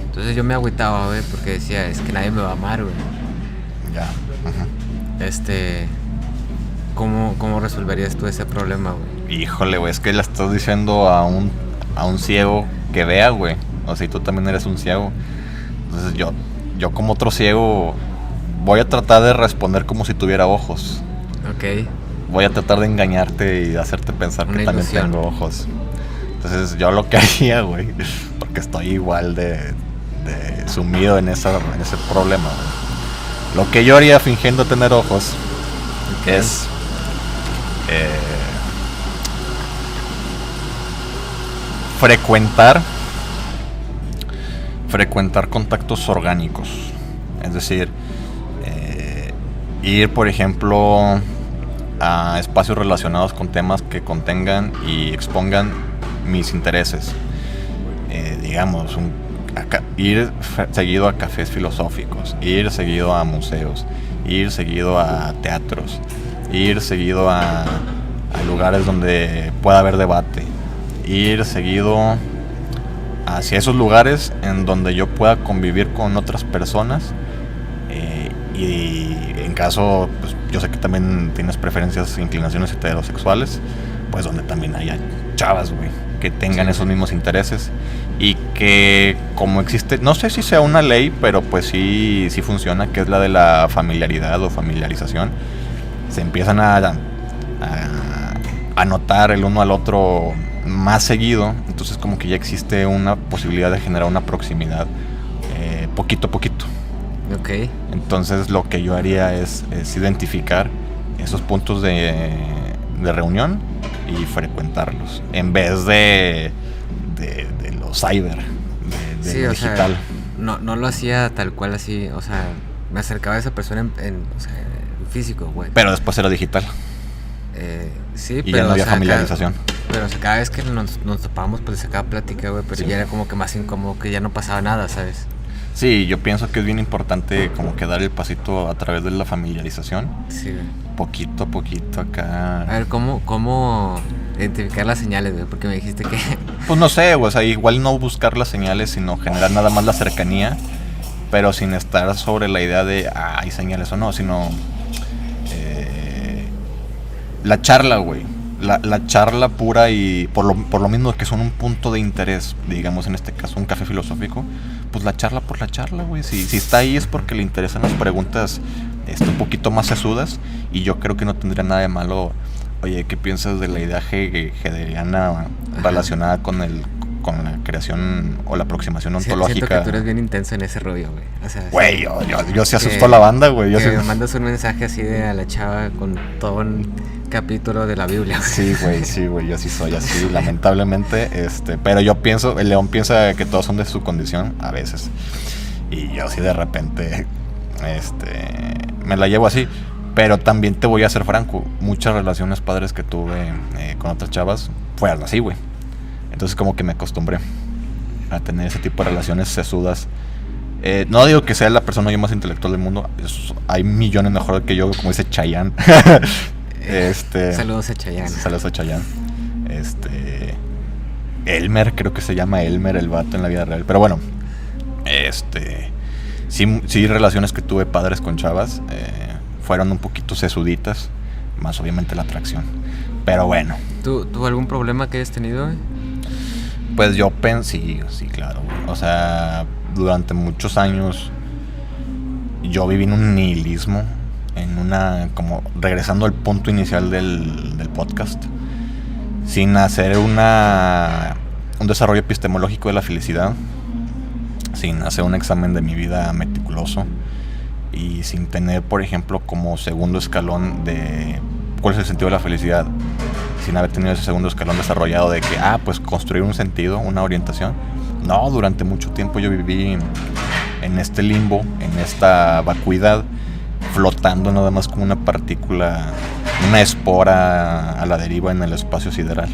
S1: Entonces yo me agüitaba, güey, porque decía, es que nadie me va a amar, güey.
S2: Ya. Ujú.
S1: ¿Cómo resolverías tú ese problema, güey?
S2: Híjole, güey, es que le estás diciendo a un ciego que vea, güey. O sea, y tú también eres un ciego. Entonces yo como otro ciego voy a tratar de responder como si tuviera ojos.
S1: Ok.
S2: Voy a tratar de engañarte y de hacerte pensar
S1: Una
S2: que también
S1: ilusión.
S2: tengo ojos. Entonces yo lo que haría, güey, porque estoy igual de sumido en ese problema, güey. Lo que yo haría fingiendo tener ojos es frecuentar contactos orgánicos. Es decir, ir, por ejemplo, a espacios relacionados con temas que contengan y expongan mis intereses. Digamos, ir seguido a cafés filosóficos, ir seguido a museos, ir seguido a teatros, ir seguido a lugares donde pueda haber debate, ir seguido hacia esos lugares en donde yo pueda convivir con otras personas. Y en caso, pues yo sé que también tienes preferencias, inclinaciones heterosexuales, pues donde también haya chavas, güey, que tengan esos mismos intereses y que como existe, no sé si sea una ley, pero pues sí funciona, que es la de la familiaridad o familiarización. Se empiezan a notar el uno al otro más seguido, entonces como que ya existe una posibilidad de generar una proximidad poquito a poquito.
S1: Ok.
S2: Entonces lo que yo haría es identificar esos puntos de reunión y frecuentarlos en vez de lo cyber, de
S1: Sí,
S2: lo
S1: o
S2: digital.
S1: sea, no lo hacía tal cual así, o sea, me acercaba a esa persona o sea, en físico, güey.
S2: Pero después era digital
S1: Sí,
S2: y
S1: pero
S2: ya no había
S1: o sea,
S2: familiarización.
S1: pero o sea, cada vez que nos topábamos, pues sacaba plática, güey, pero
S2: Sí.
S1: ya era como que más incómodo, que ya no pasaba nada, ¿sabes?
S2: Sí, yo pienso que es bien importante como que dar el pasito a través de la familiarización,
S1: Sí, güey.
S2: poquito a poquito
S1: A
S2: acá.
S1: ver, ¿cómo identificar las señales, güey? Porque me dijiste que...
S2: Pues no sé, o sea, igual no buscar las señales, sino generar nada más la cercanía, pero sin estar sobre la idea de, hay señales o no, sino la charla, güey. La charla pura y por lo mismo que son un punto de interés, digamos en este caso un café filosófico, pues la charla por la charla, güey. Si está ahí es porque le interesan las preguntas un poquito más sesudas y yo creo que no tendría nada de malo. Oye, ¿qué piensas de la idea hegeliana relacionada con la creación o la aproximación ontológica?
S1: Siento que tú eres bien intenso en ese rollo, güey. O sea,
S2: güey, yo sí asusto a la banda, güey.
S1: Que me mandas un mensaje así a la chava con todo un capítulo de la Biblia.
S2: Sí, güey, yo sí soy así, lamentablemente, pero yo pienso, el león piensa que todos son de su condición, a veces, y yo sí de repente, me la llevo así, pero también te voy a ser franco, muchas relaciones padres que tuve con otras chavas fueron así, güey, entonces como que me acostumbré a tener ese tipo de relaciones sesudas. No digo que sea la persona yo más intelectual del mundo, hay millones mejor que yo, como dice Chayanne.
S1: Saludos a Chayanne.
S2: Saludos a Chayanne. Elmer, creo que se llama Elmer el vato en la vida real. Pero bueno, sí relaciones que tuve padres con chavas fueron un poquito sesuditas, más obviamente la atracción. Pero bueno.
S1: ¿Tú algún problema que hayas tenido, güey?
S2: Pues yo pensé, sí, claro, güey. O sea, durante muchos años yo viví en un nihilismo, como regresando al punto inicial del podcast, sin hacer un desarrollo epistemológico de la felicidad, sin hacer un examen de mi vida meticuloso y sin tener, por ejemplo, como segundo escalón de cuál es el sentido de la felicidad, sin haber tenido ese segundo escalón desarrollado de que, pues construir un sentido, una orientación. No, durante mucho tiempo yo viví en este limbo, en esta vacuidad, flotando nada más como una partícula, una espora a la deriva en el espacio sideral.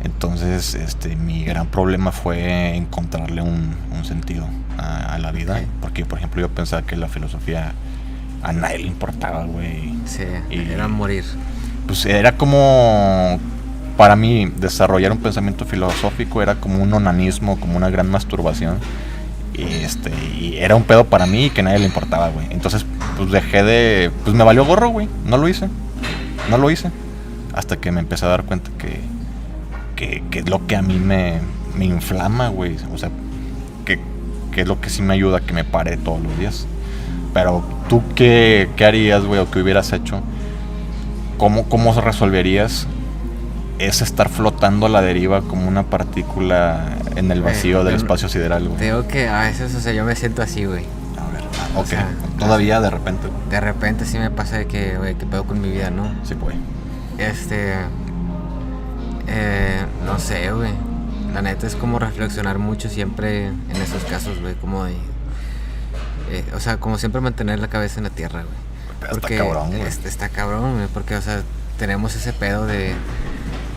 S2: Entonces, mi gran problema fue encontrarle un sentido a la vida, porque, por ejemplo, yo pensaba que la filosofía a nadie le importaba, güey.
S1: Sí, era morir.
S2: Pues era como, para mí, desarrollar un pensamiento filosófico era como un onanismo, como una gran masturbación. Y era un pedo para mí que a nadie le importaba, güey. Entonces, pues pues me valió gorro, güey. No lo hice. Hasta que me empecé a dar cuenta que es lo que a mí me inflama, güey. O sea, que es lo que sí me ayuda a que me pare todos los días. Pero tú, ¿qué harías, güey? O qué hubieras hecho? ¿Cómo resolverías es estar flotando a la deriva como una partícula en el vacío del espacio sideral, güey?
S1: Te digo que a veces, o sea, yo me siento así, güey.
S2: A ver,
S1: O
S2: ok.
S1: sea,
S2: Todavía de repente.
S1: De repente sí me pasa de que, güey, ¿qué pedo con mi vida, no?
S2: Sí, güey.
S1: No sé, güey. La neta es como reflexionar mucho siempre en esos casos, güey, como de... o sea, como siempre mantener la cabeza en la tierra, güey. Porque
S2: está cabrón, güey.
S1: Está cabrón, güey, porque, o sea, tenemos ese pedo de...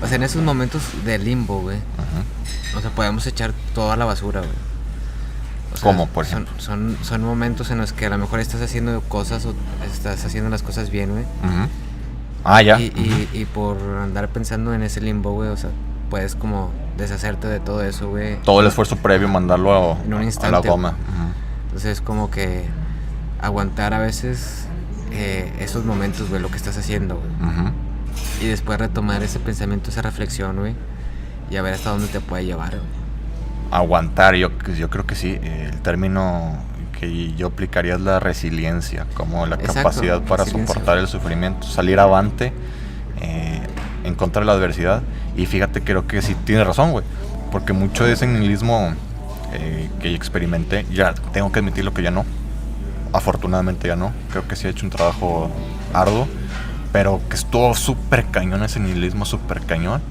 S1: O sea, en esos momentos de limbo, güey, o sea, podemos echar toda la basura, güey. O sea,
S2: ¿cómo, por ejemplo?
S1: Son momentos en los que a lo mejor estás haciendo cosas o estás haciendo las cosas bien, güey.
S2: Ya.
S1: Y por andar pensando en ese limbo, güey, o sea, puedes como deshacerte de todo eso, güey.
S2: Todo el esfuerzo previo, mandarlo
S1: en un instante,
S2: a la goma.
S1: Entonces, como que aguantar a veces esos momentos, güey, lo que estás haciendo, güey. Y después retomar ese pensamiento, esa reflexión, güey. y a ver hasta dónde te puede llevar, güey.
S2: Aguantar, yo creo que sí. El término que yo aplicaría es la resiliencia, como la
S1: Exacto,
S2: capacidad para
S1: resiliencia.
S2: soportar el sufrimiento, salir avante en contra de la adversidad. Y fíjate, creo que sí tienes razón, güey, porque mucho de ese nihilismo que experimenté, ya tengo que admitirlo que ya no. Afortunadamente ya no. Creo que sí he hecho un trabajo arduo, pero que estuvo súper cañón ese nihilismo, súper cañón.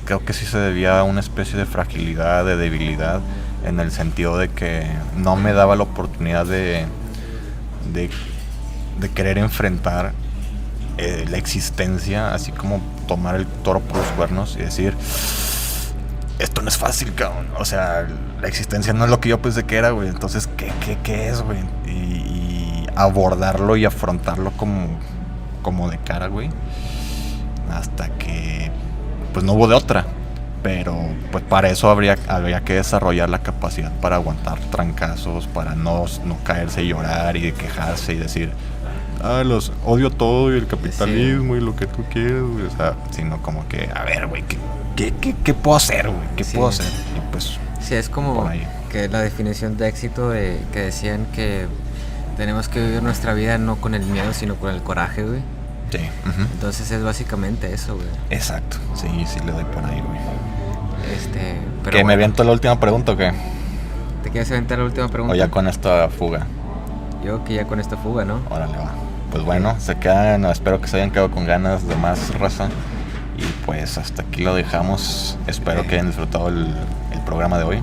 S2: Creo que sí se debía a una especie de fragilidad, de debilidad, en el sentido de que no me daba la oportunidad de querer enfrentar la existencia, así como tomar el toro por los cuernos y decir, esto no es fácil, cabrón. O sea, la existencia no es lo que yo pensé que era, güey. Entonces, ¿qué es, güey? Y abordarlo y afrontarlo como de cara, güey. Hasta que, pues no hubo de otra. Pero, pues para eso habría que desarrollar la capacidad para aguantar trancazos, para no caerse y llorar y quejarse y decir, los odio todo y el capitalismo, sí, y lo que tú quieras, güey. O sea, sino como que, a ver, güey, ¿qué puedo hacer, güey? ¿Qué puedo hacer? Y pues,
S1: sí, es como que la definición de éxito que decían que tenemos que vivir nuestra vida no con el miedo, sino con el coraje, güey.
S2: Sí.
S1: Entonces es básicamente eso, güey.
S2: Exacto. Sí le doy por ahí, güey.
S1: Pero
S2: ¿Que bueno, me aviento la última pregunta o qué?
S1: ¿Te quieres aventar la última pregunta?
S2: O ya con esta fuga.
S1: Yo que ya con esta fuga, ¿no?
S2: Órale, va. Pues bueno, se quedan, espero que se hayan quedado con ganas de más raza. Y pues hasta aquí lo dejamos. Espero que hayan disfrutado el programa de hoy.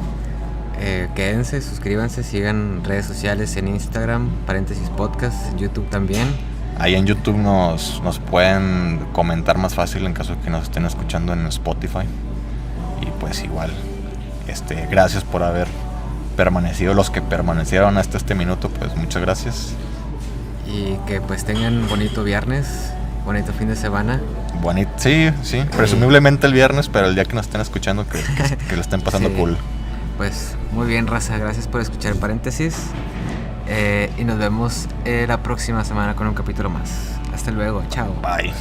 S1: Quédense, suscríbanse, sigan redes sociales en Instagram, paréntesis podcast, en YouTube también.
S2: Ahí en YouTube nos pueden comentar más fácil en caso de que nos estén escuchando en Spotify. Y pues igual, gracias por haber permanecido, los que permanecieron hasta este minuto, pues muchas gracias. Y
S1: que pues tengan bonito viernes, bonito fin de semana.
S2: Sí, presumiblemente el viernes, pero el día que nos estén escuchando que lo estén pasando cool.
S1: Pues muy bien, raza, gracias por escuchar paréntesis. Y nos vemos la próxima semana con un capítulo más. Hasta luego, chao.
S2: Bye.